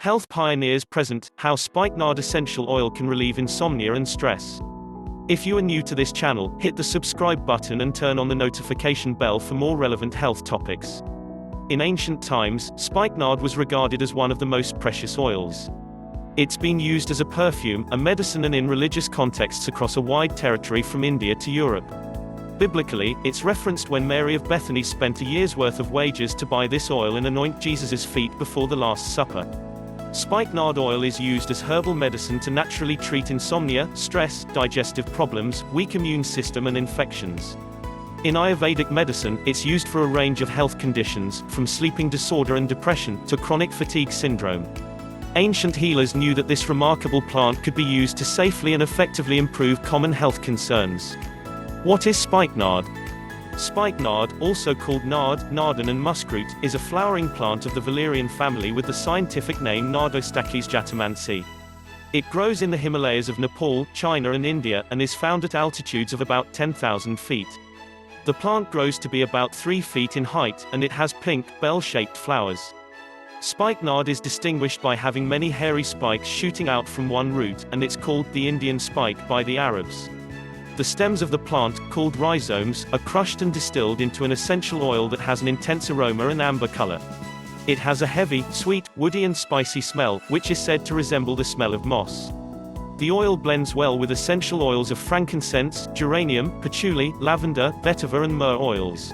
Health pioneers present, how spikenard essential oil can relieve insomnia and stress. If you are new to this channel, hit the subscribe button and turn on the notification bell for more relevant health topics. In ancient times, spikenard was regarded as one of the most precious oils. It's been used as a perfume, a medicine and in religious contexts across a wide territory from India to Europe. Biblically, it's referenced when Mary of Bethany spent a year's worth of wages to buy this oil and anoint Jesus' feet before the Last Supper. Spikenard oil is used as herbal medicine to naturally treat insomnia, stress, digestive problems, weak immune system and infections. In Ayurvedic medicine, it's used for a range of health conditions, from sleeping disorder and depression, to chronic fatigue syndrome. Ancient healers knew that this remarkable plant could be used to safely and effectively improve common health concerns. What is spikenard? Spikenard, also called nard, nardan and muskroot, is a flowering plant of the valerian family with the scientific name Nardostachys jatamansi. It grows in the Himalayas of Nepal, China and India, and is found at altitudes of about 10,000 feet. The plant grows to be about 3 feet in height, and it has pink, bell-shaped flowers. Spikenard is distinguished by having many hairy spikes shooting out from one root, and it's called the Indian spike by the Arabs. The stems of the plant, called rhizomes, are crushed and distilled into an essential oil that has an intense aroma and amber color. It has a heavy, sweet, woody and spicy smell, which is said to resemble the smell of moss. The oil blends well with essential oils of frankincense, geranium, patchouli, lavender, vetiver and myrrh oils.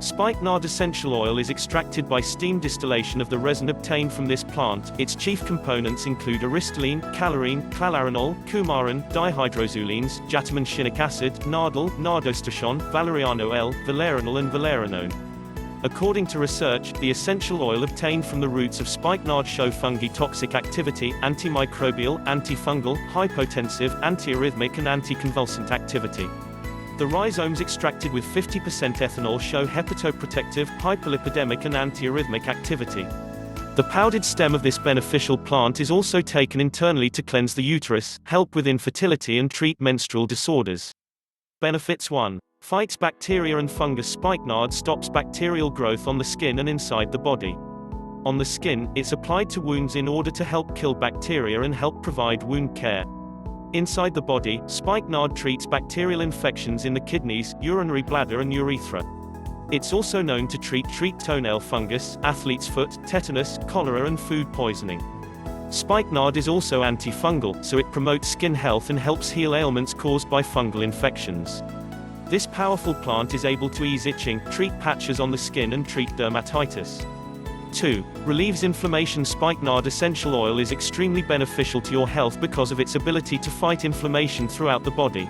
Spikenard essential oil is extracted by steam distillation of the resin obtained from this plant. Its chief components include aristolene, calorine, clalaranol, coumarin, dihydroxyllenes, jatamanshinic acid, nardal, nardostachon, valeriano L, valeranol and valeranone. According to research, the essential oil obtained from the roots of spikenard show fungi toxic activity, antimicrobial, antifungal, hypotensive, antiarrhythmic and anticonvulsant activity. The rhizomes extracted with 50% ethanol show hepatoprotective, hyperlipidemic and antiarrhythmic activity. The powdered stem of this beneficial plant is also taken internally to cleanse the uterus, help with infertility and treat menstrual disorders. Benefits 1. Fights bacteria and fungus. Spikenard stops bacterial growth on the skin and inside the body. On the skin, it's applied to wounds in order to help kill bacteria and help provide wound care. Inside the body, spikenard treats bacterial infections in the kidneys, urinary bladder and urethra. It's also known to treat toenail fungus, athlete's foot, tetanus, cholera and food poisoning. Spikenard is also antifungal, so it promotes skin health and helps heal ailments caused by fungal infections. This powerful plant is able to ease itching, treat patches on the skin and treat dermatitis. 2. Relieves inflammation. Spikenard essential oil is extremely beneficial to your health because of its ability to fight inflammation throughout the body.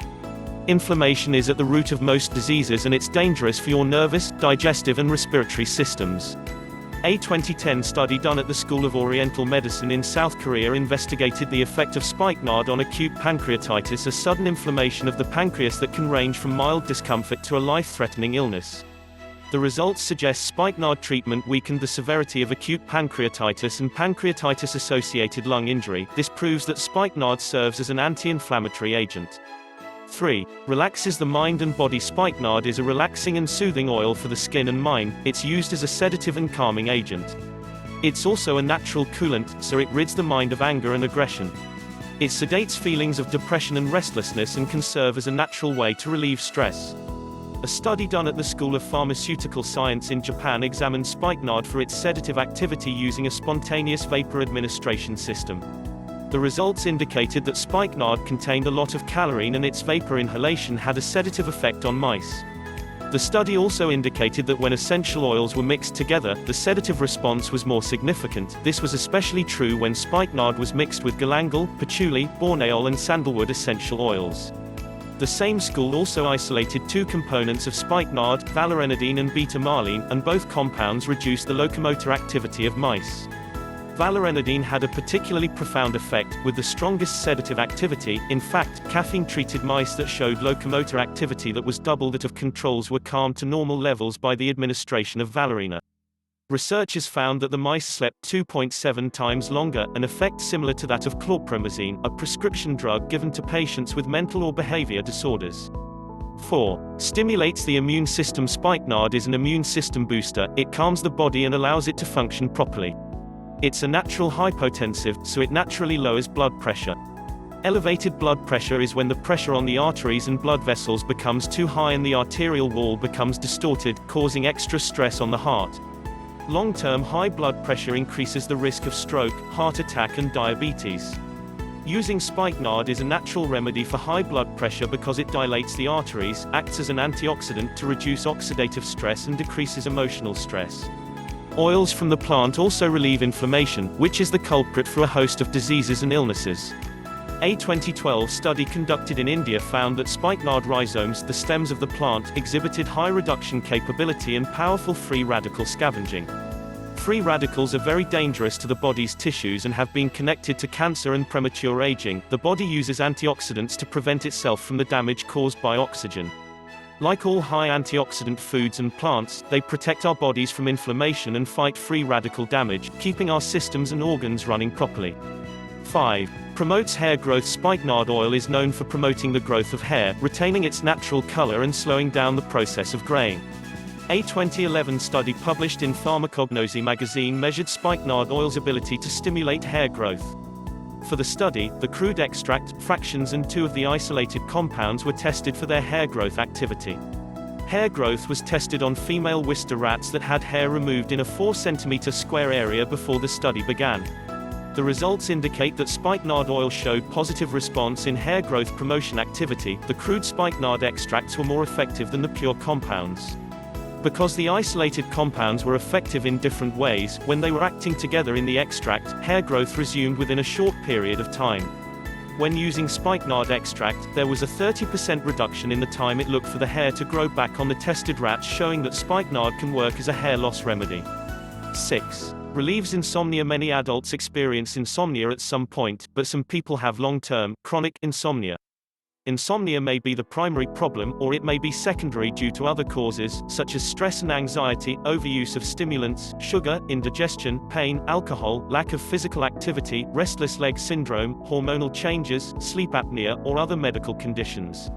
Inflammation is at the root of most diseases and it's dangerous for your nervous, digestive and respiratory systems. A 2010 study done at the School of Oriental Medicine in South Korea investigated the effect of spikenard on acute pancreatitis, a sudden inflammation of the pancreas that can range from mild discomfort to a life-threatening illness. The results suggest spikenard treatment weakened the severity of acute pancreatitis and pancreatitis-associated lung injury. This proves that spikenard serves as an anti-inflammatory agent. 3. Relaxes the mind and body. Spikenard is a relaxing and soothing oil for the skin and mind. It's used as a sedative and calming agent. It's also a natural coolant, so it rids the mind of anger and aggression. It sedates feelings of depression and restlessness and can serve as a natural way to relieve stress. A study done at the School of Pharmaceutical Science in Japan examined spikenard for its sedative activity using a spontaneous vapor administration system. The results indicated that spikenard contained a lot of calorine and its vapor inhalation had a sedative effect on mice. The study also indicated that when essential oils were mixed together, the sedative response was more significant. This was especially true when spikenard was mixed with galangal, patchouli, borneol and sandalwood essential oils. The same school also isolated 2 components of spikenard, valoranidine and beta-marline, and both compounds reduced the locomotor activity of mice. Valoranidine had a particularly profound effect, with the strongest sedative activity. In fact, caffeine-treated mice that showed locomotor activity that was double that of controls were calmed to normal levels by the administration of valeriana. Researchers found that the mice slept 2.7 times longer, an effect similar to that of chlorpromazine, a prescription drug given to patients with mental or behavior disorders. 4. Stimulates the immune system. Spikenard is an immune system booster. It calms the body and allows it to function properly. It's a natural hypotensive, so it naturally lowers blood pressure. Elevated blood pressure is when the pressure on the arteries and blood vessels becomes too high and the arterial wall becomes distorted, causing extra stress on the heart. Long-term high blood pressure increases the risk of stroke, heart attack and diabetes. Using Spikenard is a natural remedy for high blood pressure because it dilates the arteries, acts as an antioxidant to reduce oxidative stress and decreases emotional stress. Oils from the plant also relieve inflammation, which is the culprit for a host of diseases and illnesses. A 2012 study conducted in India found that spikenard rhizomes, the stems of the plant, exhibited high reduction capability and powerful free radical scavenging. Free radicals are very dangerous to the body's tissues and have been connected to cancer and premature aging. The body uses antioxidants to prevent itself from the damage caused by oxygen. Like all high antioxidant foods and plants, they protect our bodies from inflammation and fight free radical damage, keeping our systems and organs running properly. 5. Promotes hair growth. Spikenard oil is known for promoting the growth of hair, retaining its natural color and slowing down the process of graying. A 2011 study published in Pharmacognosy magazine measured spikenard oil's ability to stimulate hair growth. For the study, the crude extract, fractions and 2 of the isolated compounds were tested for their hair growth activity. Hair growth was tested on female Worcester rats that had hair removed in a 4 cm square area before the study began. The results indicate that spikenard oil showed positive response in hair growth promotion activity. The crude spikenard extracts were more effective than the pure compounds. Because the isolated compounds were effective in different ways, when they were acting together in the extract, hair growth resumed within a short period of time. When using spikenard extract, there was a 30% reduction in the time it looked for the hair to grow back on the tested rats, showing that spikenard can work as a hair loss remedy. 6. Relieves insomnia. Many adults experience insomnia at some point, but some people have long-term, chronic insomnia. Insomnia may be the primary problem, or it may be secondary due to other causes, such as stress and anxiety, overuse of stimulants, sugar, indigestion, pain, alcohol, lack of physical activity, restless leg syndrome, hormonal changes, sleep apnea, or other medical conditions.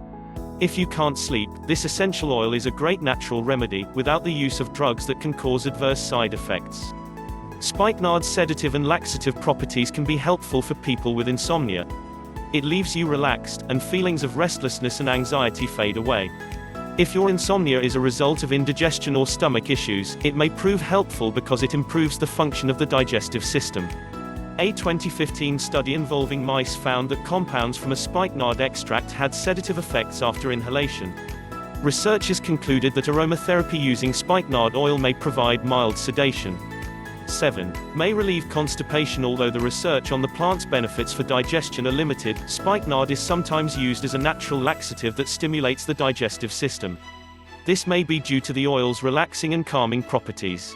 If you can't sleep, this essential oil is a great natural remedy, without the use of drugs that can cause adverse side effects. Spikenard's sedative and laxative properties can be helpful for people with insomnia. It leaves you relaxed, and feelings of restlessness and anxiety fade away. If your insomnia is a result of indigestion or stomach issues, it may prove helpful because it improves the function of the digestive system. A 2015 study involving mice found that compounds from a spikenard extract had sedative effects after inhalation. Researchers concluded that aromatherapy using spikenard oil may provide mild sedation. 7. May relieve constipation. Although the research on the plant's benefits for digestion are limited, spikenard is sometimes used as a natural laxative that stimulates the digestive system. This may be due to the oil's relaxing and calming properties.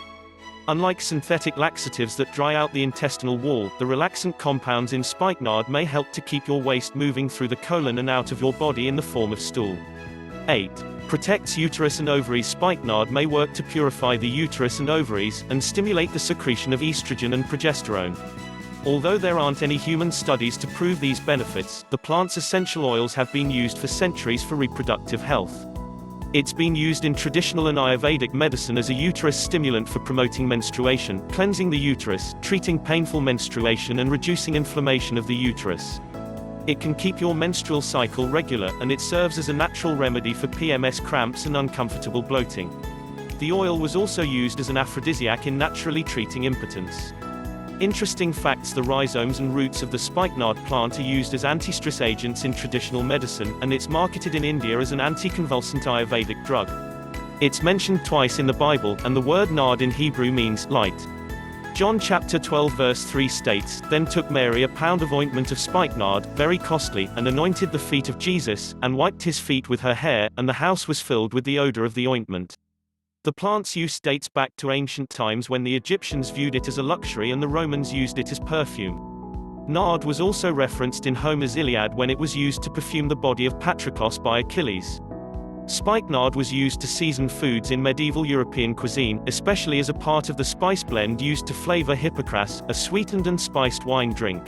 Unlike synthetic laxatives that dry out the intestinal wall, the relaxant compounds in spikenard may help to keep your waste moving through the colon and out of your body in the form of stool. 8. Protects uterus and ovaries. Spikenard may work to purify the uterus and ovaries, and stimulate the secretion of estrogen and progesterone. Although there aren't any human studies to prove these benefits, the plant's essential oils have been used for centuries for reproductive health. It's been used in traditional and Ayurvedic medicine as a uterus stimulant for promoting menstruation, cleansing the uterus, treating painful menstruation and reducing inflammation of the uterus. It can keep your menstrual cycle regular, and it serves as a natural remedy for PMS cramps and uncomfortable bloating. The oil was also used as an aphrodisiac in naturally treating impotence. Interesting facts: the rhizomes and roots of the spikenard plant are used as anti-stress agents in traditional medicine, and it's marketed in India as an anticonvulsant Ayurvedic drug. It's mentioned twice in the Bible, and the word nard in Hebrew means light. John chapter 12 verse 3 states, "Then took Mary a pound of ointment of spikenard, very costly, and anointed the feet of Jesus, and wiped his feet with her hair, and the house was filled with the odor of the ointment." The plant's use dates back to ancient times when the Egyptians viewed it as a luxury and the Romans used it as perfume. Nard was also referenced in Homer's Iliad when it was used to perfume the body of Patroclus by Achilles. Spikenard was used to season foods in medieval European cuisine, especially as a part of the spice blend used to flavor hippocras, a sweetened and spiced wine drink.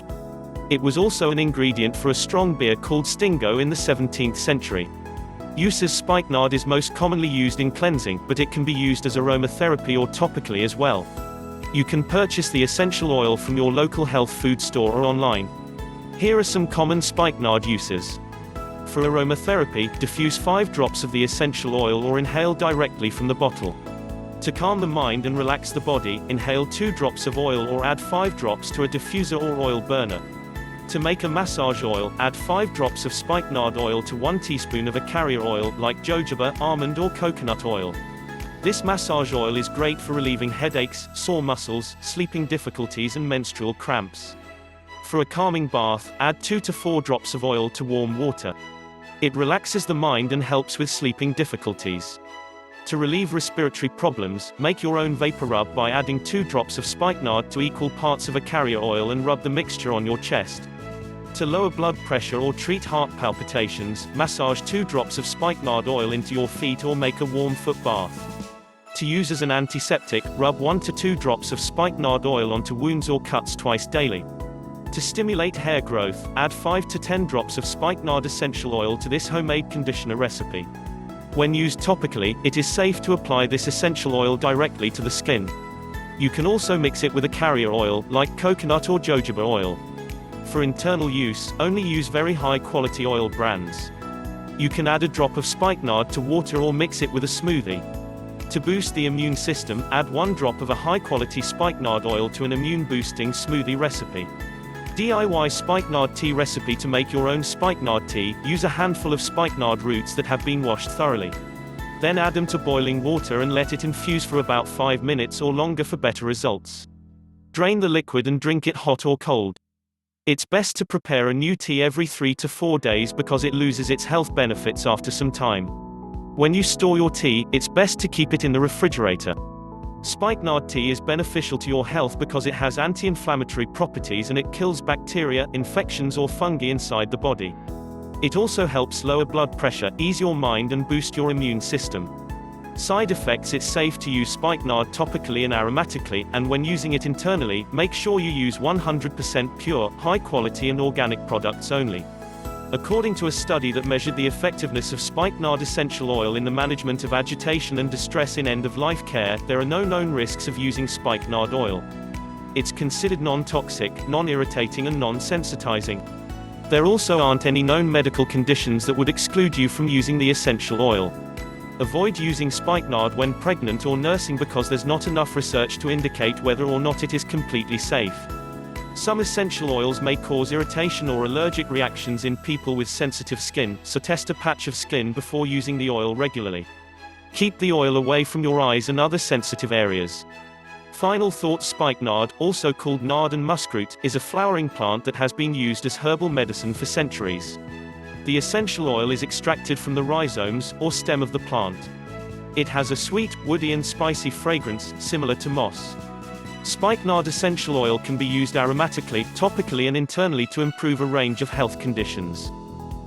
It was also an ingredient for a strong beer called Stingo in the 17th century. Use as spikenard is most commonly used in cleansing, but it can be used as aromatherapy or topically as well. You can purchase the essential oil from your local health food store or online. Here are some common spikenard uses. For aromatherapy, diffuse 5 drops of the essential oil or inhale directly from the bottle. To calm the mind and relax the body, inhale 2 drops of oil or add 5 drops to a diffuser or oil burner. To make a massage oil, add 5 drops of spikenard oil to 1 teaspoon of a carrier oil like jojoba, almond or coconut oil. This massage oil is great for relieving headaches, sore muscles, sleeping difficulties and menstrual cramps. For a calming bath, add 2 to 4 drops of oil to warm water. It relaxes the mind and helps with sleeping difficulties. To relieve respiratory problems, make your own vapor rub by adding 2 drops of spikenard to equal parts of a carrier oil and rub the mixture on your chest. To lower blood pressure or treat heart palpitations, massage 2 drops of spikenard oil into your feet or make a warm foot bath. To use as an antiseptic, rub 1 to 2 drops of spikenard oil onto wounds or cuts twice daily. To stimulate hair growth, add 5 to 10 drops of spikenard essential oil to this homemade conditioner recipe. When used topically, it is safe to apply this essential oil directly to the skin. You can also mix it with a carrier oil, like coconut or jojoba oil. For internal use, only use very high-quality oil brands. You can add a drop of spikenard to water or mix it with a smoothie. To boost the immune system, add 1 drop of a high-quality spikenard oil to an immune-boosting smoothie recipe. DIY spikenard tea recipe. To make your own spikenard tea, use a handful of spikenard roots that have been washed thoroughly. Then add them to boiling water and let it infuse for about 5 minutes or longer for better results. Drain the liquid and drink it hot or cold. It's best to prepare a new tea every 3 to 4 days because it loses its health benefits after some time. When you store your tea, it's best to keep it in the refrigerator. Spikenard tea is beneficial to your health because it has anti-inflammatory properties and it kills bacteria, infections or fungi inside the body. It also helps lower blood pressure, ease your mind and boost your immune system. Side effects: it's safe to use spikenard topically and aromatically, and when using it internally, make sure you use 100% pure, high-quality and organic products only. According to a study that measured the effectiveness of spikenard essential oil in the management of agitation and distress in end-of-life care, there are no known risks of using spikenard oil. It's considered non-toxic, non-irritating and non-sensitizing. There also aren't any known medical conditions that would exclude you from using the essential oil. Avoid using spikenard when pregnant or nursing because there's not enough research to indicate whether or not it is completely safe. Some essential oils may cause irritation or allergic reactions in people with sensitive skin, so test a patch of skin before using the oil regularly. Keep the oil away from your eyes and other sensitive areas. Final thought: spikenard, also called nard and muskroot, is a flowering plant that has been used as herbal medicine for centuries. The essential oil is extracted from the rhizomes, or stem of the plant. It has a sweet, woody and spicy fragrance, similar to moss. Spikenard essential oil can be used aromatically, topically and internally to improve a range of health conditions.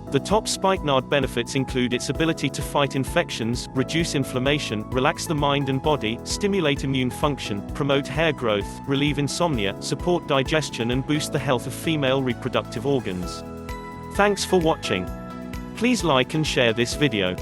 The top spikenard benefits include its ability to fight infections, reduce inflammation, relax the mind and body, stimulate immune function, promote hair growth, relieve insomnia, support digestion and boost the health of female reproductive organs. Thanks for watching. Please like and share this video.